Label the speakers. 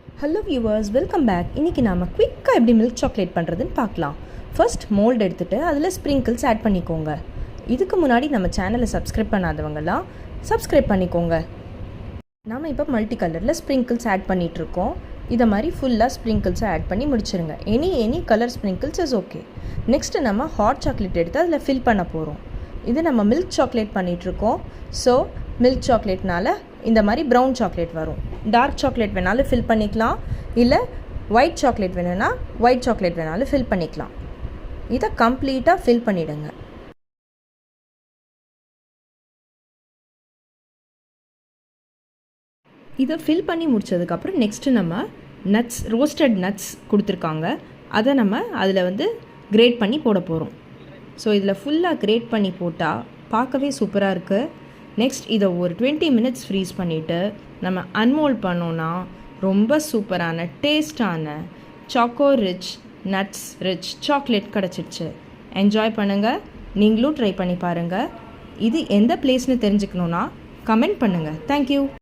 Speaker 1: Hello viewers, welcome back. இன்றைக்கி நாம் குயிக்காக எப்படி மில்க் சாக்லேட் பண்ணுறதுன்னு பார்க்கலாம். ஃபர்ஸ்ட் மோல்டு எடுத்துகிட்டு அதில் ஸ்ப்ரிங்கிள்ஸ் ஆட் பண்ணிக்கோங்க. இதுக்கு முன்னாடி நம்ம சேனலை சப்ஸ்கிரைப் பண்ணாதவங்கலாம் சப்ஸ்கிரைப் பண்ணிக்கோங்க. நாம் இப்போ மல்டி கலரில் ஸ்ப்ரிங்கிள்ஸ் ஆட் பண்ணிகிட்ருக்கோம். இதை மாதிரி ஃபுல்லாக ஸ்ப்ரிங்கிள்ஸை ஆட் பண்ணி முடிச்சிருங்க. Any colour sprinkles is okay. Next நம்ம ஹாட் சாக்லேட் எடுத்து அதில் ஃபில் பண்ண போகிறோம். இது நம்ம மில்க் சாக்லேட் பண்ணிகிட்ருக்கோம். ஸோ மில்க் சாக்லேட்னால் இந்த மாதிரி ப்ரௌன் சாக்லேட் வரும். டார்க் சாக்லேட் வேணாலும் ஃபில் பண்ணிக்கலாம், இல்லை ஒயிட் சாக்லேட் வேணும்னா ஒயிட் சாக்லேட் வேணாலும் ஃபில் பண்ணிக்கலாம். இதை கம்ப்ளீட்டாக ஃபில் பண்ணிவிடுங்க. இதை ஃபில் பண்ணி முடித்ததுக்கப்புறம் நெக்ஸ்ட்டு நம்ம நட்ஸ், ரோஸ்டட் நட்ஸ் கொடுத்துருக்காங்க. அதை நம்ம அதில் கிரேட் பண்ணி போட போகிறோம். ஸோ இதில் ஃபுல்லாக கிரேட் பண்ணி போட்டால் பார்க்கவே சூப்பராக இருக்குது. நெக்ஸ்ட் இதை ஒரு 20 minutes ஃப்ரீஸ் பண்ணிவிட்டு நம்ம அன்மோல்ட் பண்ணோன்னா ரொம்ப சூப்பரான டேஸ்டான choco rich, nuts rich chocolate கிடச்சிடுச்சு. என்ஜாய் பண்ணுங்கள். நீங்களும் ட்ரை பண்ணி பாருங்கள். இது எந்த பிளேஸ்னு தெரிஞ்சுக்கணுன்னா கமெண்ட் பண்ணுங்கள். தேங்க்யூ.